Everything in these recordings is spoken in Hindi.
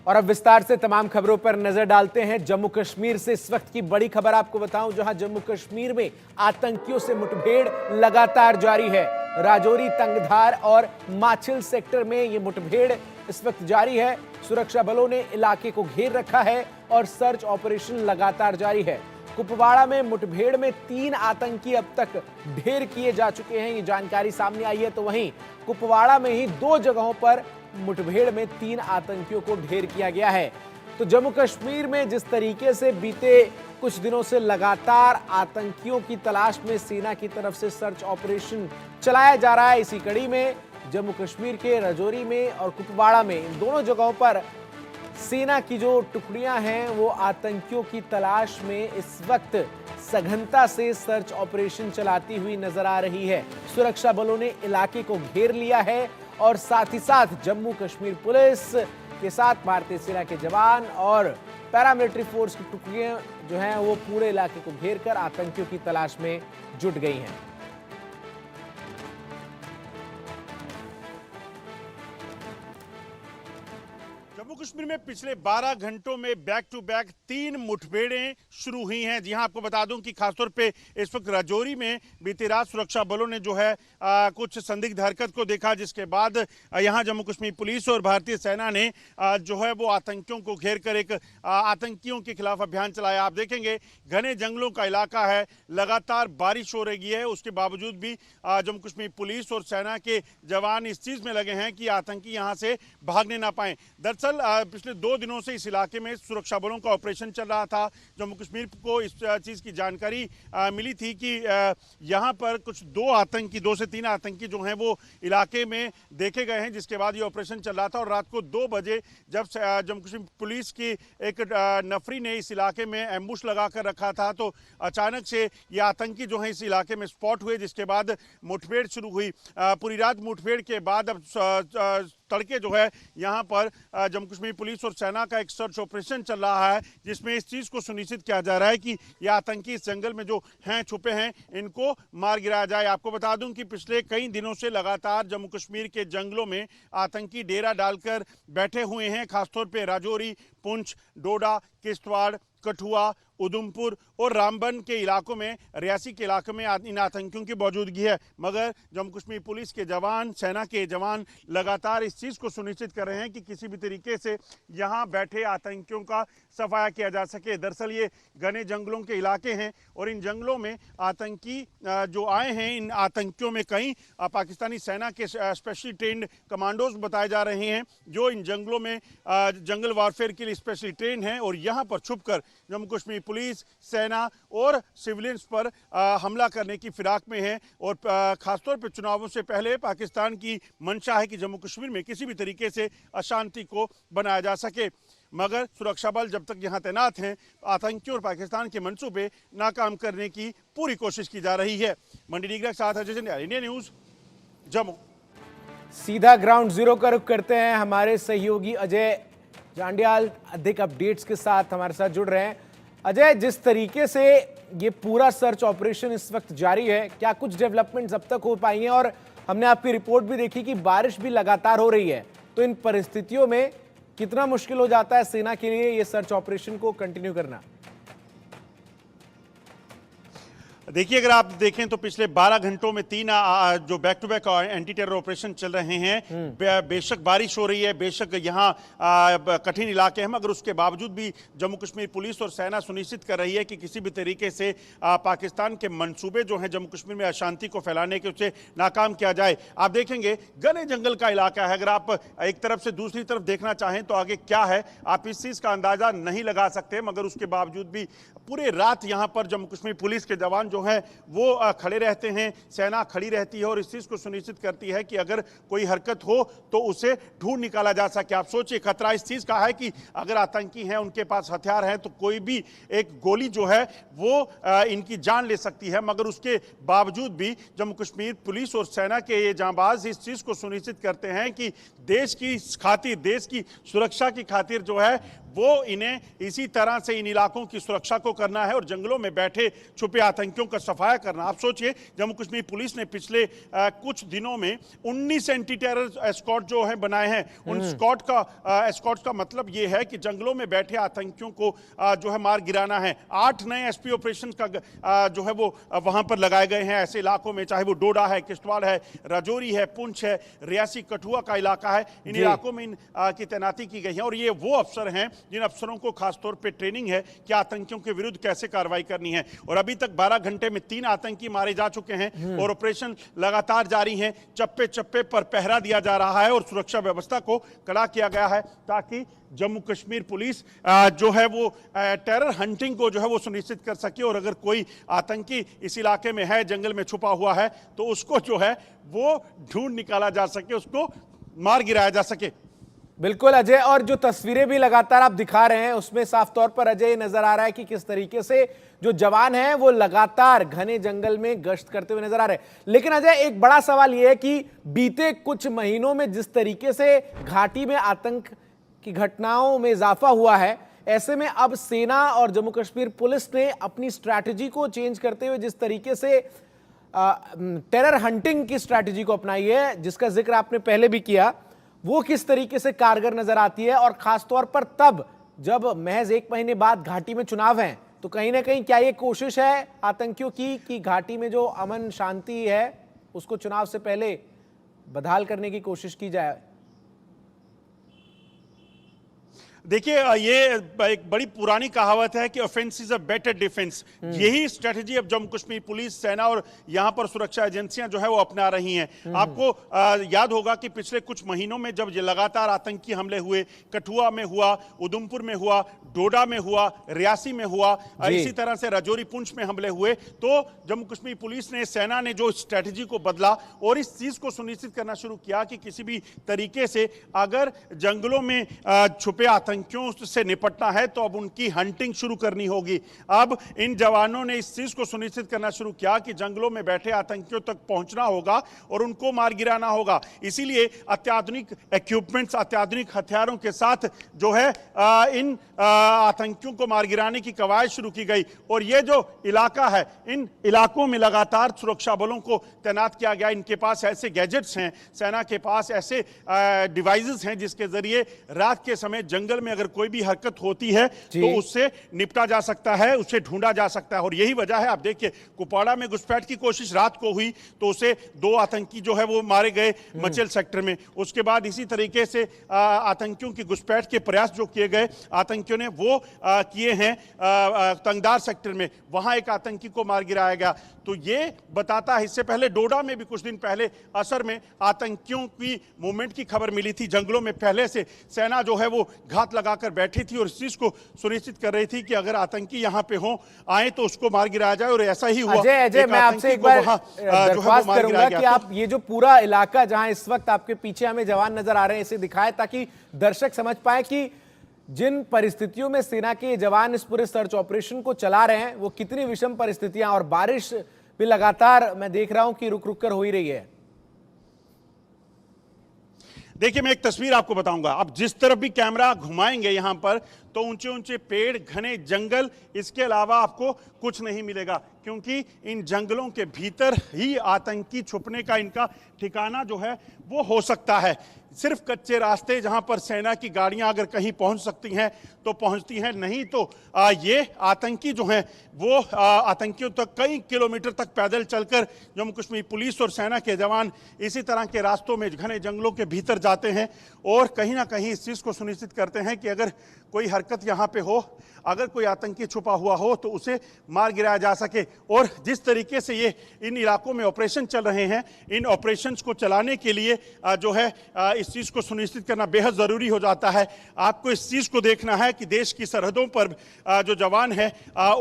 और अब विस्तार से तमाम खबरों पर नजर डालते हैं। जम्मू कश्मीर से इस वक्त की बड़ी खबर आपको बताऊं, जहां जम्मू कश्मीर में आतंकियों से मुठभेड़ लगातार जारी है। राजौरी, तंगधार और माछिल सेक्टर में यह मुठभेड़ इस वक्त जारी है। सुरक्षा बलों ने इलाके को घेर रखा है और सर्च ऑपरेशन लगातार जारी है। कुपवाड़ा में मुठभेड़ में 3 आतंकी अब तक ढेर किए जा चुके हैं, ये जानकारी सामने आई है। तो वहीं कुपवाड़ा में ही 2 जगहों पर मुठभेड़ में 3 आतंकियों को ढेर किया गया है। तो जम्मू कश्मीर में जिस तरीके से बीते कुछ दिनों से लगातार आतंकियों की तलाश में सेना की तरफ से सर्च ऑपरेशन चलाया जा रहा है, इसी कड़ी में जम्मू कश्मीर के राजौरी में और कुपवाड़ा में इन दोनों जगहों पर सेना की जो टुकड़ियां हैं वो आतंकियों की तलाश में इस वक्त सघनता से सर्च ऑपरेशन चलाती हुई नजर आ रही है। सुरक्षा बलों ने इलाके को घेर लिया है और साथ ही साथ जम्मू कश्मीर पुलिस के साथ भारतीय सेना के जवान और पैरामिलिट्री फोर्स की टुकड़ियां जो हैं वो पूरे इलाके को घेर कर आतंकियों की तलाश में जुट गई हैं। जम्मू कश्मीर में पिछले 12 घंटों में बैक टू बैक 3 मुठभेड़ें शुरू हुई हैं। जी हां, आपको बता दूं कि खासतौर पे इस वक्त राजौरी में बीती रात सुरक्षा बलों ने जो है कुछ संदिग्ध हरकत को देखा, जिसके बाद यहां जम्मू कश्मीर पुलिस और भारतीय सेना ने जो है वो आतंकियों को घेर कर एक आतंकियों के खिलाफ अभियान चलाया। आप देखेंगे घने जंगलों का इलाका है, लगातार बारिश हो रही है, उसके बावजूद भी जम्मू कश्मीर पुलिस और सेना के जवान इस चीज में लगे हैं कि आतंकी यहां से भागने ना पाए। दरअसल पिछले 2 दिनों से इस इलाके में सुरक्षा बलों का ऑपरेशन चल रहा था। जम्मू कश्मीर को इस चीज की जानकारी मिली थी कि यहां पर कुछ 2 से 3 आतंकी जो हैं वो इलाके में देखे गए हैं, जिसके बाद ये ऑपरेशन चल रहा था। और रात को 2 बजे जब जम्मू कश्मीर पुलिस की एक नफरी ने इस इलाके में एम्बुश लगा कर रखा था, तो अचानक से ये आतंकी जो है इस इलाके में स्पॉट हुए, जिसके बाद मुठभेड़ शुरू हुई। पूरी रात मुठभेड़ के बाद अब तड़के जो है यहाँ पर जम्मू कश्मीर पुलिस और सेना का एक सर्च ऑपरेशन चल रहा है, जिसमें इस चीज़ को सुनिश्चित किया जा रहा है कि ये आतंकी इस जंगल में जो हैं छुपे हैं इनको मार गिराया जाए। आपको बता दूं कि पिछले कई दिनों से लगातार जम्मू कश्मीर के जंगलों में आतंकी डेरा डालकर बैठे हुए हैं। खासतौर पर राजौरी, पुंछ, डोडा, किश्तवाड़, कठुआ, उधमपुर और रामबन के इलाकों में, रियासी के इलाकों में इन आतंकियों की मौजूदगी है। मगर जम्मू कश्मीर पुलिस के जवान, सेना के जवान लगातार इस चीज़ को सुनिश्चित कर रहे हैं कि किसी भी तरीके से यहाँ बैठे आतंकियों का सफाया किया जा सके। दरअसल ये घने जंगलों के इलाके हैं और इन जंगलों में आतंकी जो आए हैं, इन आतंकियों में कई पाकिस्तानी सेना के स्पेशली ट्रेंड कमांडोज बताए जा रहे हैं, जो इन जंगलों में जंगल वारफेयर के लिए स्पेशली ट्रेंड हैं और यहाँ पर छुपकर जम्मू कश्मीर पुलिस, सेना और सिविलियंस पर हमला करने की फिराक में है। और खासतौर पर चुनावों से पहले पाकिस्तान की मंशा है कि जम्मू कश्मीर में किसी भी तरीके से अशांति को बनाया जा सके। मगर सुरक्षा बल जब तक यहाँ तैनात हैं, आतंकियों और पाकिस्तान के मंसूबे नाकाम करने की पूरी कोशिश की जा रही है। मंडी डीगरा के साथ अजय जंडियाल, इंडिया न्यूज, जम्मू। सीधा ग्राउंड जीरो का रुख करते हैं। हमारे सहयोगी अजय जांडियाल अधिक अपडेट्स के साथ हमारे साथ जुड़ रहे हैं। अजय, जिस तरीके से ये पूरा सर्च ऑपरेशन इस वक्त जारी है, क्या कुछ डेवलपमेंट्स अब तक हो पाई हैं? और हमने आपकी रिपोर्ट भी देखी कि बारिश भी लगातार हो रही है, तो इन परिस्थितियों में कितना मुश्किल हो जाता है सेना के लिए ये सर्च ऑपरेशन को कंटिन्यू करना? देखिए, अगर आप देखें तो पिछले 12 घंटों में 3 जो back to back anti terror operation चल रहे हैं। बेशक बारिश हो रही है, बेशक यहाँ कठिन इलाके हैं, मगर उसके बावजूद भी जम्मू कश्मीर पुलिस और सेना सुनिश्चित कर रही है कि किसी भी तरीके से पाकिस्तान के मंसूबे जो हैं जम्मू कश्मीर में अशांति को फैलाने के, उसे नाकाम किया जाए। आप देखेंगे घने जंगल का इलाका है। अगर आप एक तरफ से दूसरी तरफ देखना चाहें तो आगे क्या है आप इस चीज़ का अंदाजा नहीं लगा सकते, मगर उसके बावजूद भी पूरे रात यहाँ पर जम्मू कश्मीर पुलिस के जवान जो है वो खड़े रहते हैं, सेना खड़ी रहती है और इस चीज को सुनिश्चित करती है कि अगर कोई हरकत हो तो उसे ढूंढ निकाला जा सके। आप सोचिए, खतरा इस चीज का है कि अगर आतंकी हैं, उनके पास हथियार हैं, तो कोई भी एक गोली जो है वो इनकी जान ले सकती है। मगर उसके बावजूद भी जम्मू कश्मीर पुलिस और सेना के ये जांबाज इस चीज को सुनिश्चित करते हैं कि देश की खातिर, देश की सुरक्षा की खातिर जो है वो इन्हें इसी तरह से इन इलाकों की सुरक्षा को करना है और जंगलों में बैठे छुपे आतंकियों का सफाया करना। आप सोचिए, जम्मू कश्मीर पुलिस ने पिछले कुछ दिनों में 19 एंटी टेरर एस्कॉर्ट जो है बनाए हैं। उन एस्कॉर्ट का मतलब ये है कि जंगलों में बैठे आतंकियों को जो है मार गिराना है। 8 नए एसपी ऑपरेशन का जो है वो वहां पर लगाए गए हैं ऐसे इलाकों में, चाहे वो डोडा है, किश्तवाड़ है, राजौरी है, पुंछ है, रियासी कठुआ का इलाका है। इन इलाकों में की तैनाती की गई है और ये वो अफसर हैं जिन अफसरों को खासतौर पर ट्रेनिंग है कि आतंकियों के विरुद्ध कैसे कार्रवाई करनी है। और अभी तक 12 घंटे में 3 आतंकी मारे जा चुके हैं और ऑपरेशन लगातार जारी है। चप्पे चप्पे पर पहरा दिया जा रहा है और सुरक्षा व्यवस्था को कड़ा किया गया है ताकि जम्मू कश्मीर पुलिस जो है वो टेरर हंटिंग को जो है वो सुनिश्चित कर सके और अगर कोई आतंकी इस इलाके में है, जंगल में छुपा हुआ है, तो उसको जो है वो ढूंढ निकाला जा सके, उसको मार गिराया जा सके। बिल्कुल अजय, और जो तस्वीरें भी लगातार आप दिखा रहे हैं उसमें साफ तौर पर अजय नजर आ रहा है कि किस तरीके से जो जवान हैं वो लगातार घने जंगल में गश्त करते हुए नजर आ रहे हैं। लेकिन अजय, एक बड़ा सवाल यह है कि बीते कुछ महीनों में जिस तरीके से घाटी में आतंक की घटनाओं में इजाफा हुआ है, ऐसे में अब सेना और जम्मू कश्मीर पुलिस ने अपनी स्ट्रैटेजी को चेंज करते हुए जिस तरीके से टेरर हंटिंग की स्ट्रैटेजी को अपनाई है, जिसका जिक्र आपने पहले भी किया, वो किस तरीके से कारगर नजर आती है। और खासतौर पर तब जब महज 1 महीने बाद घाटी में चुनाव हैं, तो कहीं ना कहीं क्या ये कोशिश है आतंकियों की कि घाटी में जो अमन शांति है उसको चुनाव से पहले बदहाल करने की कोशिश की जाए? देखिए, ये एक बड़ी पुरानी कहावत है कि offence is a better defence. यही स्ट्रेटजी अब जम्मू कश्मीर पुलिस, सेना और यहां पर सुरक्षा एजेंसियां जो है वो अपना रही हैं। आपको याद होगा कि पिछले कुछ महीनों में जब ये लगातार आतंकी हमले हुए, कठुआ में हुआ, उधमपुर में हुआ, डोडा में हुआ, रियासी में हुआ, इसी तरह से राजौरी पुंछ में हमले हुए, तो जम्मू कश्मीर पुलिस ने, सेना ने जो स्ट्रेटजी को बदला और इस चीज को सुनिश्चित करना शुरू किया कि किसी भी तरीके से अगर जंगलों में छुपे आतंकियों से निपटना है तो अब उनकी हंटिंग शुरू करनी होगी। अब इन जवानों ने इस चीज को सुनिश्चित करना शुरू किया कि जंगलों में बैठे आतंकियों तक पहुंचना होगा और उनको मार गिराना होगा। इसीलिए अत्याधुनिक इक्विपमेंट्स, अत्याधुनिक हथियारों के साथ जो है इन आतंकियों को मार गिराने की कवायद शुरू की गई। और ये जो इलाका है, इन इलाकों में लगातार सुरक्षा बलों को तैनात किया गया। इनके पास ऐसे गैजेट्स हैं, सेना के पास ऐसे डिवाइसेस हैं जिसके जरिए रात के समय जंगल में अगर कोई भी हरकत होती है तो उससे निपटा जा सकता है, उसे ढूंढा जा सकता है। और यही वजह है, आप देखिए कुपवाड़ा में घुसपैठ की कोशिश रात को हुई तो उसे 2 आतंकी जो है वो मारे गए मचेल सेक्टर में। उसके बाद इसी तरीके से आतंकियों की घुसपैठ के प्रयास जो किए गए आतंकियों ने वो किए हैं तंगदार सेक्टर में, वहां एक आतंकी को मार गिराया गया। तो ये बताता है, इससे पहले डोडा में भी कुछ दिन पहले असर में आतंकियों की मूवमेंट की खबर मिली थी। जंगलों में पहले से सेना जो है वो घात लगाकर बैठी थी और इस चीज को सुनिश्चित कर रही थी कि अगर आतंकी यहां पे हो आए तो उसको मार गिराया जाए। और ऐसा ही हुआ। अजय, मैं आपसे एक बार दरख्वास्त करूंगा कि आप ये जो पूरा इलाका जहां इस वक्त आपके पीछे हमें जवान नजर आ रहे हैं इसे दिखाएं ताकि दर्शक समझ पाए कि जिन परिस्थितियों में सेना के जवान इस पूरे सर्च ऑपरेशन को चला रहे हैं वो कितनी विषम परिस्थितियां, और बारिश भी लगातार मैं देख रहा हूं कि रुक रुक कर हो ही रही है। देखिए, मैं एक तस्वीर आपको बताऊंगा। आप जिस तरफ भी कैमरा घुमाएंगे यहां पर तो ऊंचे ऊंचे पेड़, घने जंगल, इसके अलावा आपको कुछ नहीं मिलेगा, क्योंकि इन जंगलों के भीतर ही आतंकी छुपने का इनका ठिकाना जो है वो हो सकता है। सिर्फ कच्चे रास्ते जहां पर सेना की गाड़ियां अगर कहीं पहुंच सकती हैं तो पहुंचती हैं, नहीं तो ये आतंकी जो हैं वो आतंकियों तक कई किलोमीटर तक पैदल चलकर जम्मू कश्मीर पुलिस और सेना के जवान इसी तरह के रास्तों में घने जंगलों के भीतर जाते हैं और कहीं ना कहीं इस चीज़ को सुनिश्चित करते हैं कि अगर कोई हरकत यहाँ पे हो, अगर कोई आतंकी छुपा हुआ हो तो उसे मार गिराया जा सके। और जिस तरीके से ये इन इलाकों में ऑपरेशन चल रहे हैं, इन ऑपरेशंस को चलाने के लिए जो है इस चीज़ को सुनिश्चित करना बेहद ज़रूरी हो जाता है। आपको इस चीज़ को देखना है कि देश की सरहदों पर जो जवान है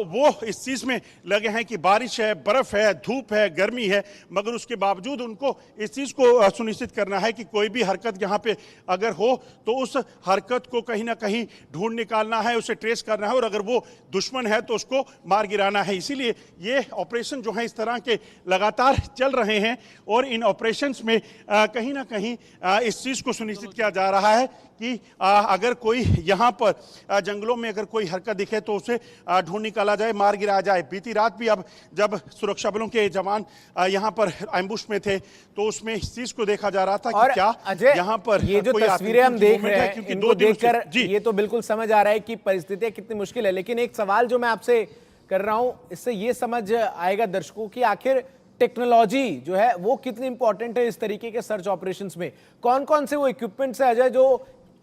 वो इस चीज़ में लगे हैं कि बारिश है, बर्फ़ है, धूप है, गर्मी है, मगर उसके बावजूद उनको इस चीज़ को सुनिश्चित करना है कि कोई भी हरकत यहाँ पे अगर हो तो उस हरकत को कहीं ना कहीं ढूंढ निकालना है, उसे ट्रेस करना है और अगर वो दुश्मन है तो उसको मार गिराना है। इसीलिए ये ऑपरेशन जो है इस तरह के लगातार चल रहे हैं और इन ऑपरेशंस में कहीं ना कहीं इस चीज़ को सुनिश्चित किया जा रहा है कि अगर कोई यहाँ पर जंगलों में अगर कोई हरकत दिखे तो उसे ढूंढ निकाला जाए, मार गिराया जाए। बीती रात भी अब जब सुरक्षा बलों के जवान यहाँ पर एम्बुश में थे तो उसमें इस चीज को देखा जा रहा था कि क्या अजय, यहाँ पर ये जो कोई तस्वीरें हम आतंकी देख रहे मूवमेंट है, हैं क्योंकि इनको 2 दिनों से देखकर ये तो बिल्कुल समझ आ रहा है कि परिस्थितियां कितनी मुश्किल है। लेकिन एक सवाल जो मैं आपसे कर रहा हूं, इससे ये समझ आएगा दर्शकों की आखिर टेक्नोलॉजी जो है वो कितनी इंपॉर्टेंट है इस तरीके के सर्च ऑपरेशंस में। कौन कौन से वो इक्विपमेंट्स है अजय जो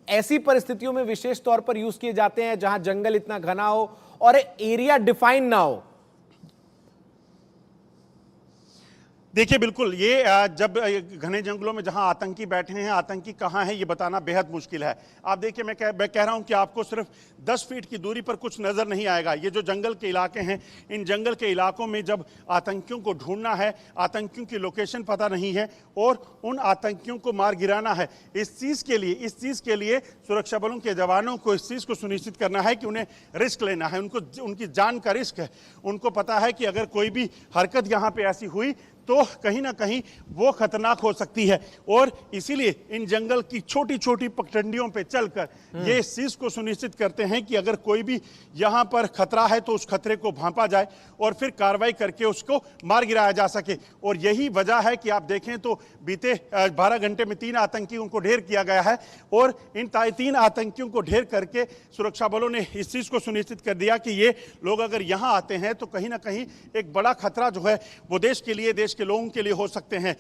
ऐसी परिस्थितियों में विशेष तौर पर यूज किए जाते हैं जहां जंगल इतना घना हो और एरिया डिफाइन ना हो? देखिए बिल्कुल, ये जब घने जंगलों में जहां आतंकी बैठे हैं, आतंकी कहां है ये बताना बेहद मुश्किल है। आप देखिए, मैं कह रहा हूं कि आपको सिर्फ 10 फीट की दूरी पर कुछ नजर नहीं आएगा। ये जो जंगल के इलाके हैं, इन जंगल के इलाकों में जब आतंकियों को ढूंढना है, आतंकियों की लोकेशन पता नहीं है और उन आतंकियों को मार गिराना है, इस चीज के लिए सुरक्षा बलों के जवानों को इस चीज को सुनिश्चित करना है कि उन्हें रिस्क लेना है, उनकी जान का रिस्क है। उनको पता है कि अगर कोई भी हरकत यहां पे ऐसी हुई तो कहीं ना कहीं वो खतरनाक हो सकती है और इसीलिए इन जंगल की छोटी छोटी पगडंडियों पे चलकर ये इस चीज को सुनिश्चित करते हैं कि अगर कोई भी यहां पर खतरा है तो उस खतरे को भांपा जाए और फिर कार्रवाई करके उसको मार गिराया जा सके। और यही वजह है कि आप देखें तो बीते 12 घंटे में 3 आतंकियों को ढेर किया गया है और इन 3 आतंकियों को ढेर करके सुरक्षा बलों ने इस चीज को सुनिश्चित कर दिया कि ये लोग अगर यहां आते हैं तो कहीं ना कहीं एक बड़ा खतरा जो है वो देश के लिए, देश के लोगों के लिए हो सकते हैं।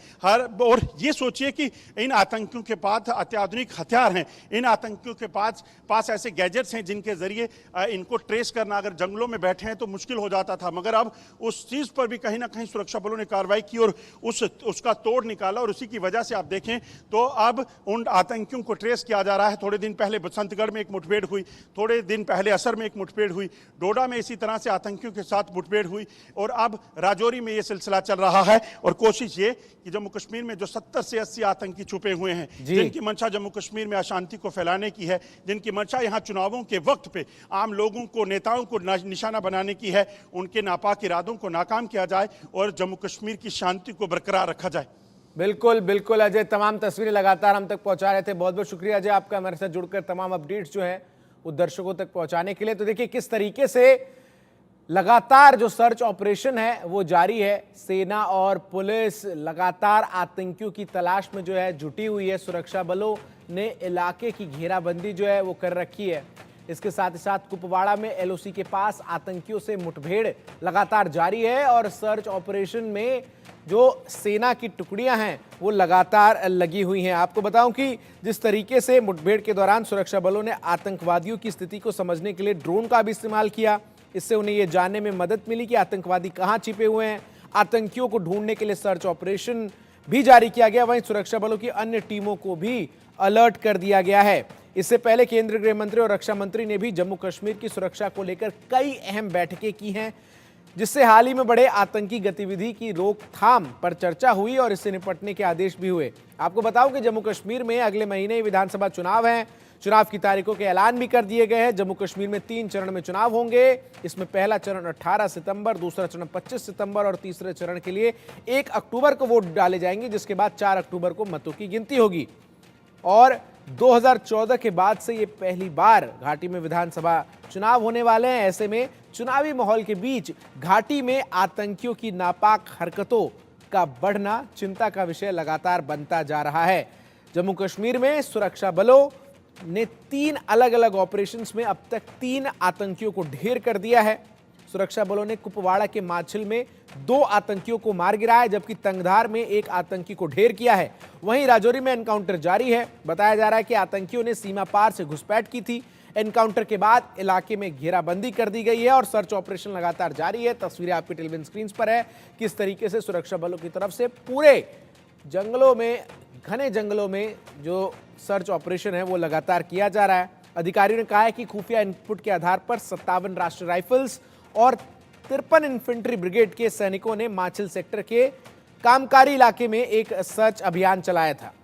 और ये सोचिए कि इन आतंकियों के पास अत्याधुनिक हथियार हैं, इन आतंकियों के पास ऐसे गैजेट्स हैं जिनके जरिए इनको ट्रेस करना अगर जंगलों में बैठे हैं तो मुश्किल हो जाता था। मगर अब उस चीज पर भी कहीं ना कहीं सुरक्षा बलों ने कार्रवाई की और उसका तोड़ निकाला और उसी की वजह से आप देखें तो अब उन आतंकियों को ट्रेस किया जा रहा है। थोड़े दिन पहले बसंतगढ़ में एक मुठभेड़ हुई, थोड़े दिन पहले असर में एक मुठभेड़ हुई, डोडा में इसी तरह से आतंकियों के साथ मुठभेड़ हुई और अब राजौरी में यह सिलसिला चल रहा है। और कोशिश ये कि जम्मू कश्मीर में जो 70 से 80 आतंकी छुपे हुए हैं, जिनकी मंशा जम्मू कश्मीर में अशांति को फैलाने की है, जिनकी मंशा यहां चुनावों के वक्त पे आम लोगों को, नेताओं को निशाना बनाने की है, उनके नापाक इरादों को नाकाम किया जाए और जम्मू कश्मीर की शांति को बरकरार रखा जाए। बिल्कुल बिल्कुल अजय, तमाम तस्वीरें लगातार हम तक पहुंचा रहे थे। बहुत बहुत शुक्रिया अजय आपका हमारे साथ जुड़कर तमाम अपडेट्स जो है वो दर्शकों तक पहुंचाने के लिए। तो देखिए किस तरीके से लगातार जो सर्च ऑपरेशन है वो जारी है। सेना और पुलिस लगातार आतंकियों की तलाश में जो है जुटी हुई है। सुरक्षा बलों ने इलाके की घेराबंदी जो है वो कर रखी है। इसके साथ ही साथ कुपवाड़ा में एलओसी के पास आतंकियों से मुठभेड़ लगातार जारी है और सर्च ऑपरेशन में जो सेना की टुकड़ियां हैं वो लगातार लगी हुई हैं। आपको बताऊं कि जिस तरीके से मुठभेड़ के दौरान सुरक्षा बलों ने आतंकवादियों की स्थिति को समझने के लिए ड्रोन का भी इस्तेमाल किया, इससे उन्हें यह जानने में मदद मिली कि आतंकवादी कहां छिपे हुए हैं। आतंकियों को ढूंढने के लिए सर्च ऑपरेशन भी जारी किया गया। वहीं सुरक्षा बलों की अन्य टीमों को भी अलर्ट कर दिया गया है। इससे पहले केंद्रीय गृह मंत्री और रक्षा मंत्री ने भी जम्मू कश्मीर की सुरक्षा को लेकर कई अहम बैठकें की हैं, जिससे हाल ही में बढ़े आतंकी गतिविधि की रोकथाम पर चर्चा हुई और इससे निपटने के आदेश भी हुए। आपको बताऊं कि जम्मू कश्मीर में अगले महीने विधानसभा चुनाव हैं। चुनाव की तारीखों के ऐलान भी कर दिए गए हैं। जम्मू कश्मीर में 3 चरण में चुनाव होंगे। इसमें पहला चरण 18 सितंबर, दूसरा चरण 25 सितंबर और तीसरे चरण के लिए 1 अक्टूबर को वोट डाले जाएंगे, जिसके बाद 4 अक्टूबर को मतों की गिनती होगी। और 2014 के बाद से ये पहली बार घाटी में विधानसभा चुनाव होने वाले हैं। ऐसे में चुनावी माहौल के बीच घाटी में आतंकियों की नापाक हरकतों का बढ़ना चिंता का विषय लगातार बनता जा रहा है। जम्मू कश्मीर में सुरक्षा बलों ने 3 अलग अलग ऑपरेशंस में अब तक 3 आतंकियों को ढेर कर दिया है। सुरक्षा बलों ने कुपवाड़ा के माछिल में 2 आतंकियों को मार गिराया, जबकि तंगधार में 1 आतंकी को ढेर किया है। वहीं राजौरी में एनकाउंटर जारी है। बताया जा रहा है कि आतंकियों ने सीमा पार से घुसपैठ की थी। एनकाउंटर के बाद इलाके में घेराबंदी कर दी गई है और सर्च ऑपरेशन लगातार जारी है। तस्वीरें आपकी टेलीविजन स्क्रीन पर है, किस तरीके से सुरक्षा बलों की तरफ से पूरे जंगलों में, घने जंगलों में जो सर्च ऑपरेशन है वो लगातार किया जा रहा है। अधिकारियों ने कहा है कि खुफिया इनपुट के आधार पर 57 राष्ट्रीय राइफल्स और 53 इन्फेंट्री ब्रिगेड के सैनिकों ने माछिल सेक्टर के कामकारी इलाके में एक सर्च अभियान चलाया था।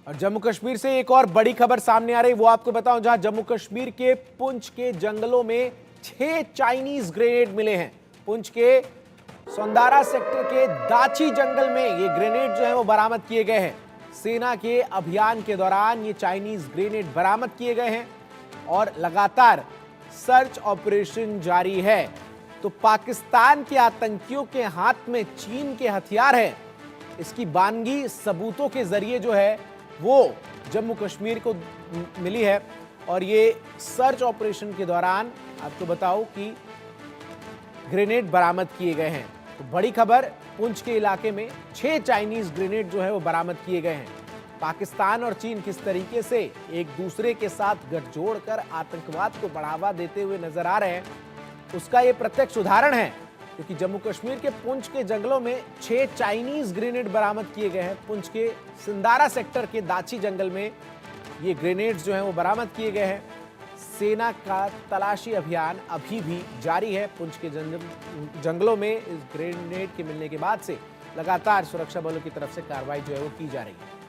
और जम्मू कश्मीर से एक और बड़ी खबर सामने आ रही, वो आपको बताऊं, जहां जम्मू कश्मीर के पुंछ के जंगलों में 6 चाइनीज ग्रेनेड मिले हैं। पुंछ के सौंदारा सेक्टर के दाची जंगल में ये ग्रेनेड जो है वो बरामद किए गए हैं। सेना के अभियान के दौरान ये चाइनीज ग्रेनेड बरामद किए गए हैं और लगातार सर्च ऑपरेशन जारी है। तो पाकिस्तान के आतंकियों के हाथ में चीन के हथियार हैं, इसकी बानगी सबूतों के जरिए जो है वो जम्मू कश्मीर को मिली है। और ये सर्च ऑपरेशन के दौरान आपको बताऊं कि ग्रेनेड बरामद किए गए हैं। तो बड़ी खबर, पुंछ के इलाके में 6 चाइनीज ग्रेनेड जो है वो बरामद किए गए हैं। पाकिस्तान और चीन किस तरीके से एक दूसरे के साथ गठजोड़ कर आतंकवाद को बढ़ावा देते हुए नजर आ रहे हैं, उसका ये प्रत्यक्ष उदाहरण है। क्योंकि जम्मू कश्मीर के पुंछ के जंगलों में 6 चाइनीज ग्रेनेड बरामद किए गए हैं। पुंछ के सिंदारा सेक्टर के दाची जंगल में ये ग्रेनेड जो हैं वो बरामद किए गए हैं। सेना का तलाशी अभियान अभी भी जारी है। पुंछ के जंगलों में इस ग्रेनेड के मिलने के बाद से लगातार सुरक्षा बलों की तरफ से कार्रवाई जो है वो की जा रही है।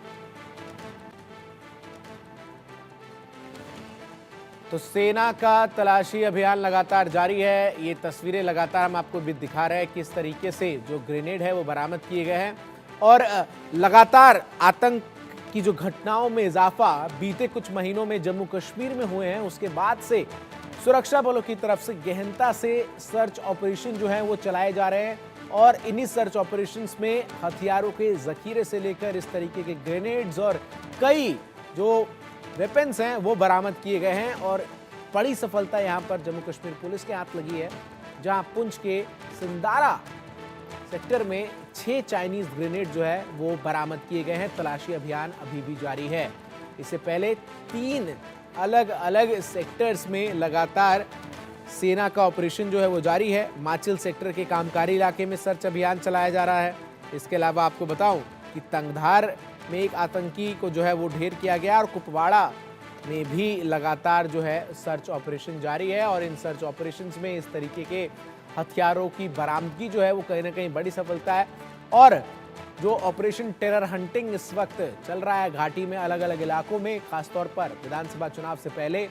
तो सेना का तलाशी अभियान लगातार जारी है। ये तस्वीरें लगातार हम आपको भी दिखा रहे हैं किस तरीके से जो ग्रेनेड है वो बरामद किए गए हैं। और लगातार आतंक की जो घटनाओं में इजाफा बीते कुछ महीनों में जम्मू कश्मीर में हुए हैं, उसके बाद से सुरक्षा बलों की तरफ से गहनता से सर्च ऑपरेशन जो है वो चलाए जा रहे हैं। और इन्हीं सर्च ऑपरेशंस में हथियारों के जखीरे से लेकर इस तरीके के ग्रेनेड्स और कई जो वेपन्स हैं वो बरामद किए गए हैं। और बड़ी सफलता यहां पर जम्मू कश्मीर पुलिस के हाथ लगी है, जहां पुंछ के सिंदारा सेक्टर में 6 चाइनीज ग्रेनेड जो है वो बरामद किए गए हैं। तलाशी अभियान अभी भी जारी है। इससे पहले 3 अलग अलग सेक्टर्स में लगातार सेना का ऑपरेशन जो है वो जारी है। माचिल सेक्टर के कामकारी इलाके में सर्च अभियान चलाया जा रहा है। इसके अलावा आपको बताऊं कि तंगधार में एक आतंकी को जो है वो ढेर किया गया और कुपवाड़ा में भी लगातार जो है सर्च ऑपरेशन जारी है। और इन सर्च ऑपरेशंस में इस तरीके के हथियारों की बरामदगी जो है वो कहीं ना कहीं बड़ी सफलता है। और जो ऑपरेशन टेरर हंटिंग इस वक्त चल रहा है घाटी में अलग अलग इलाकों में, खासतौर पर विधानसभा चुनाव से पहले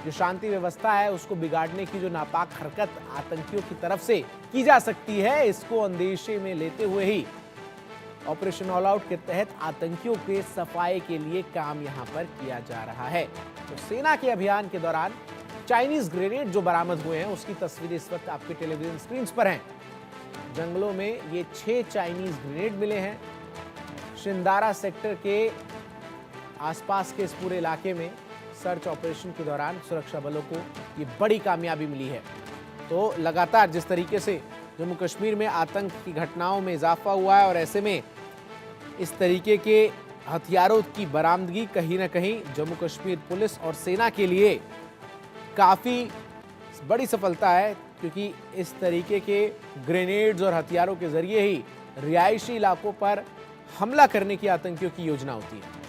जो शांति व्यवस्था है उसको बिगाड़ने की जो नापाक हरकत आतंकियों की तरफ से की जा सकती है, इसको अंदेशे में लेते हुए ही ऑपरेशन ऑल आउट के तहत आतंकियों के सफाई के लिए काम यहां पर किया जा रहा है। तो सेना के अभियान के दौरान चाइनीज ग्रेनेड जो बरामद हुए हैं उसकी तस्वीरें इस वक्त आपके टेलीविजन स्क्रीन पर हैं। जंगलों में ये 6 चाइनीज ग्रेनेड मिले हैं। शिंदारा सेक्टर के आसपास के इस पूरे इलाके में सर्च ऑपरेशन के दौरान सुरक्षा बलों को ये बड़ी कामयाबी मिली है। तो लगातार जिस तरीके से जम्मू कश्मीर में आतंक की घटनाओं में इजाफा हुआ है और ऐसे में इस तरीके के हथियारों की बरामदगी कहीं ना कहीं जम्मू कश्मीर पुलिस और सेना के लिए काफ़ी बड़ी सफलता है। क्योंकि इस तरीके के ग्रेनेड्स और हथियारों के जरिए ही रिहायशी इलाकों पर हमला करने की आतंकियों की योजना होती है।